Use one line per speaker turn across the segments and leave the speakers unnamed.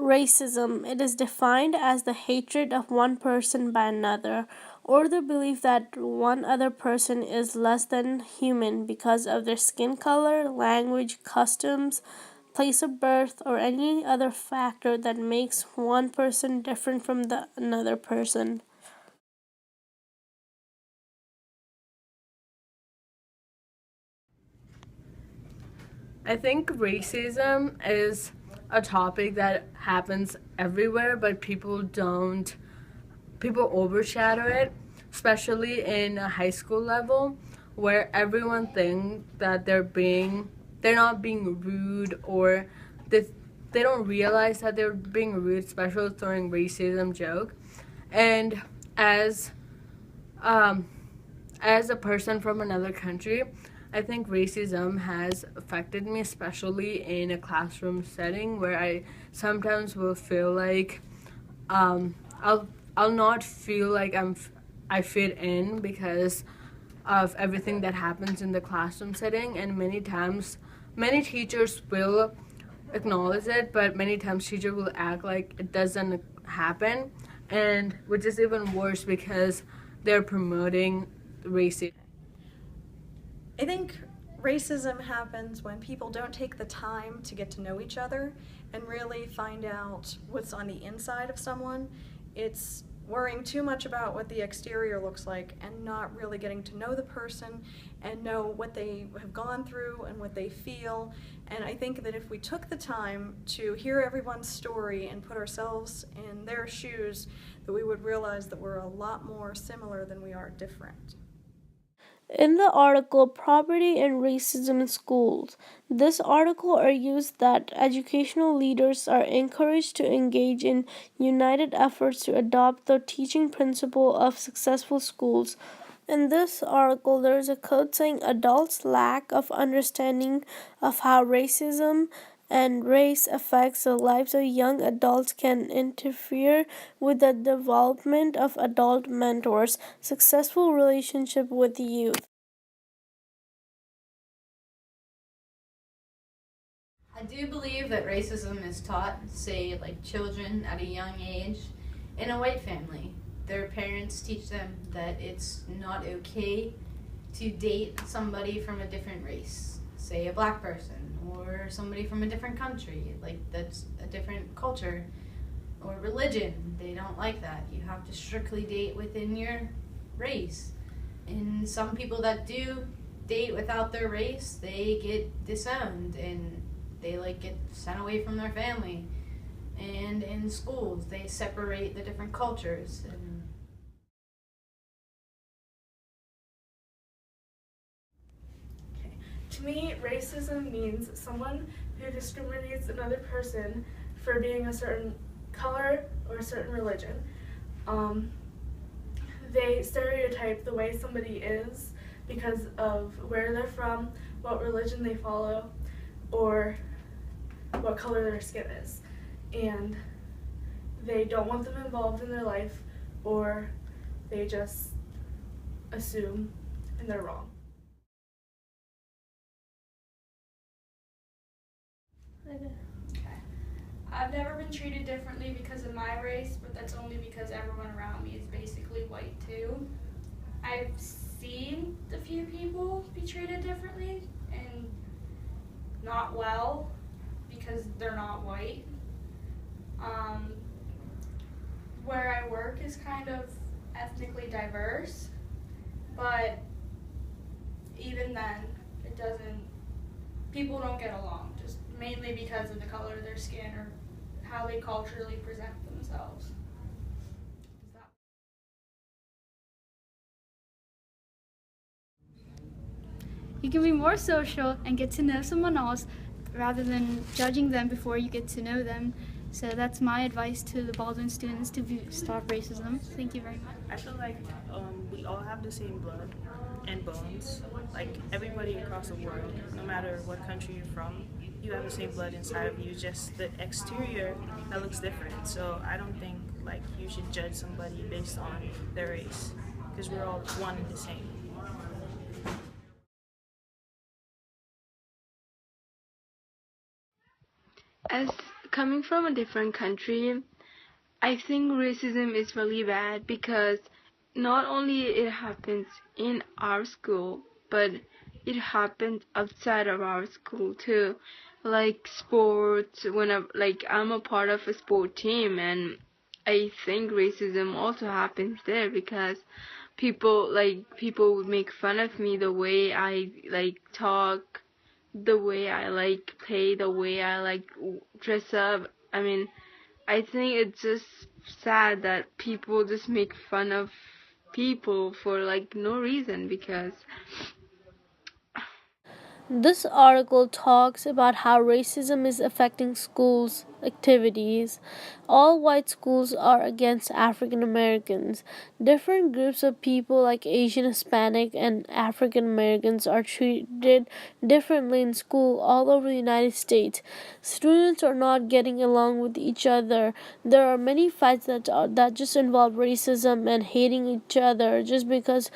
Racism. It is defined as the hatred of one person by another, or the belief that one other person is less than human because of their skin color, language, customs, place of birth, or any other factor that makes one person different from the another person.
I think racism is a topic that happens everywhere, but people overshadow it, especially in a high school level, where everyone thinks that they're not being rude, or they, they don't realize that they're being rude, especially during racism joke. And as um, as a person from another country, I think racism has affected me, especially in a classroom setting where I sometimes will feel like um, I'll I'll not feel like I fit in because of everything that happens in the classroom setting, and many times many teachers will acknowledge it, but many times teachers will act like it doesn't happen, and which is even worse because they're promoting racism.
I think racism happens when people don't take the time to get to know each other and really find out what's on the inside of someone. It's worrying too much about what the exterior looks like and not really getting to know the person and know what they have gone through and what they feel. And I think that if we took the time to hear everyone's story and put ourselves in their shoes, that we would realize that we're a lot more similar than we are different.
In the article Property and Racism in Schools, this article argues that educational leaders are encouraged to engage in united efforts to adopt the teaching principle of successful schools. In this article, there is a quote saying adults' lack of understanding of how racism and race affects the lives of young adults can interfere with the development of adult mentors, successful relationship with youth.
I do believe that racism is taught, say, like children at a young age in a white family. Their parents teach them that it's not okay to date somebody from a different race, say a black person, or somebody from a different country, like that's a different culture, or religion. They don't like that. You have to strictly date within your race. And some people that do date without their race, they get disowned and they like get sent away from their family. And in schools, they separate the different cultures. And
to me, racism means someone who discriminates another person for being a certain color or a certain religion. Um, they stereotype the way somebody is because of where they're from, what religion they follow, or what color their skin is. And they don't want them involved in their life, or they just assume and they're wrong.
I've never been treated differently because of my race, but that's only because everyone around me is basically white too. I've seen a few people be treated differently and not well because they're not white. Where I work is kind of ethnically diverse, but even then, people don't get along, just mainly because of the color of their skin or how they culturally present themselves.
You can be more social and get to know someone else rather than judging them before you get to know them. So that's my advice to the Baldwin students to stop racism. Thank you very much.
I feel like we all have the same blood and bones. Like everybody across the world, no matter what country you're from, you have the same blood inside of you. Just the exterior that looks different. So I don't think like you should judge somebody based on their race, because we're all one and the same.
As coming from a different country, I think racism is really bad because not only it happens in our school, but it happens outside of our school too. Like sports, I'm a part of a sport team, and I think racism also happens there because people would make fun of me the way I talk, the way I play, the way I dress up. I mean, I think it's just sad that people just make fun of people for no reason because
This article talks about how racism is affecting schools' activities. All white schools are against African Americans. Different groups of people, like Asian, Hispanic, and African Americans, are treated differently in school all over the United States. Students are not getting along with each other. There are many fights that just involve racism and hating each other just because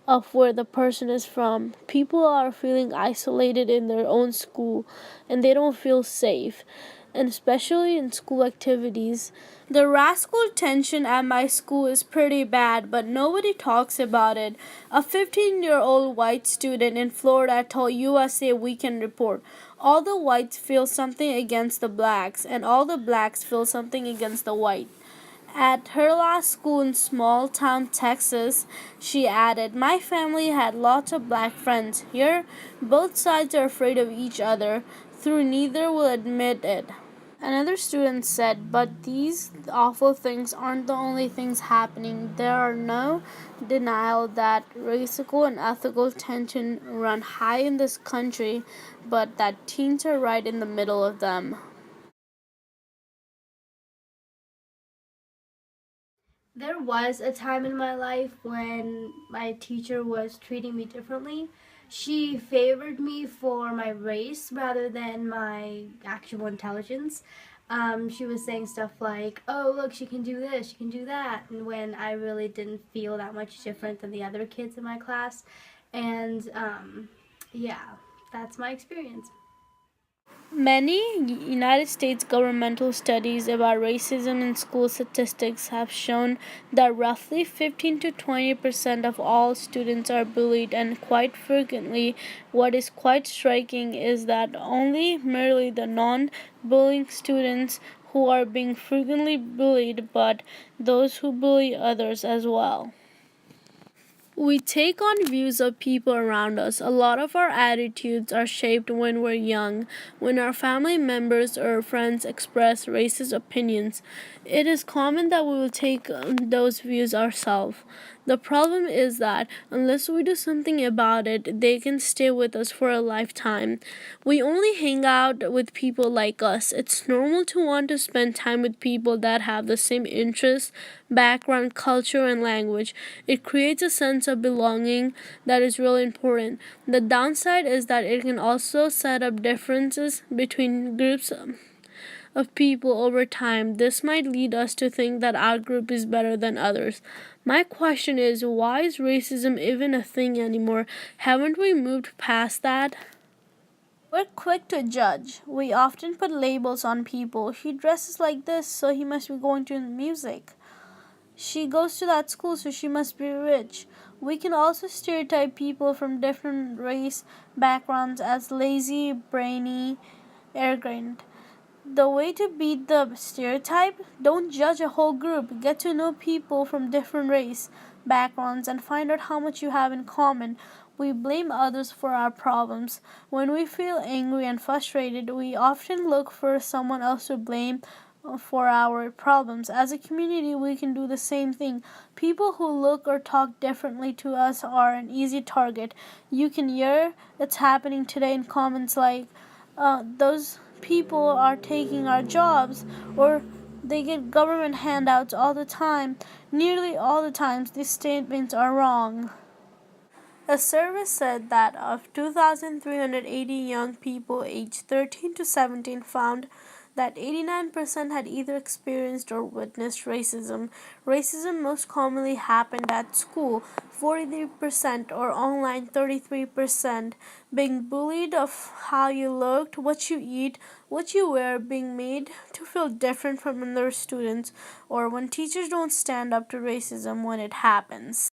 of where the person is from. People are feeling isolated in their own school and they don't feel safe, and especially in school activities. The racial tension at my school is pretty bad, but nobody talks about it. A 15-year-old white student in Florida told USA Weekend Report, all the whites feel something against the blacks, and all the blacks feel something against the white. At her last school in small town Texas, she added, my family had lots of black friends. Here, both sides are afraid of each other, though neither will admit it. Another student said, but these awful things aren't the only things happening. There are no denial that racial and ethical tension run high in this country, but that teens are right in the middle of them.
There was a time in my life when my teacher was treating me differently. She favored me for my race rather than my actual intelligence. She was saying stuff like, oh, look, she can do this, she can do that, and when I really didn't feel that much different than the other kids in my class. And yeah, that's my experience.
Many United States governmental studies about racism in school statistics have shown that roughly 15 to 20% of all students are bullied, and quite frequently, what is quite striking is that only merely the non bullying students who are being frequently bullied, but those who bully others as well. We take on views of people around us. A lot of our attitudes are shaped when we're young, when our family members or friends express racist opinions. It is common that we will take those views ourselves. The problem is that unless we do something about it, they can stay with us for a lifetime. We only hang out with people like us. It's normal to want to spend time with people that have the same interests, background, culture, and language. It creates a sense of belonging that is really important. The downside is that it can also set up differences between groups of people over time. This might lead us to think that our group is better than others. My question is, why is racism even a thing anymore? Haven't we moved past that? We're quick to judge. We often put labels on people. He dresses like this, so he must be going to music. She goes to that school, so she must be rich. We can also stereotype people from different race backgrounds as lazy, brainy, arrogant. The way to beat the stereotype, don't judge a whole group. Get to know people from different race backgrounds and find out how much you have in common. We blame others for our problems. When we feel angry and frustrated, we often look for someone else to blame for our problems. As a community, we can do the same thing. People who look or talk differently to us are an easy target. You can hear it's happening today in comments like, those people are taking our jobs, or they get government handouts all the time. Nearly all the times, these statements are wrong. A survey said that of 2,380 young people aged 13 to 17 found that 89% had either experienced or witnessed racism. Racism most commonly happened at school, 43%, or online, 33%. Being bullied of how you looked, what you eat, what you wear, being made to feel different from other students, or when teachers don't stand up to racism when it happens.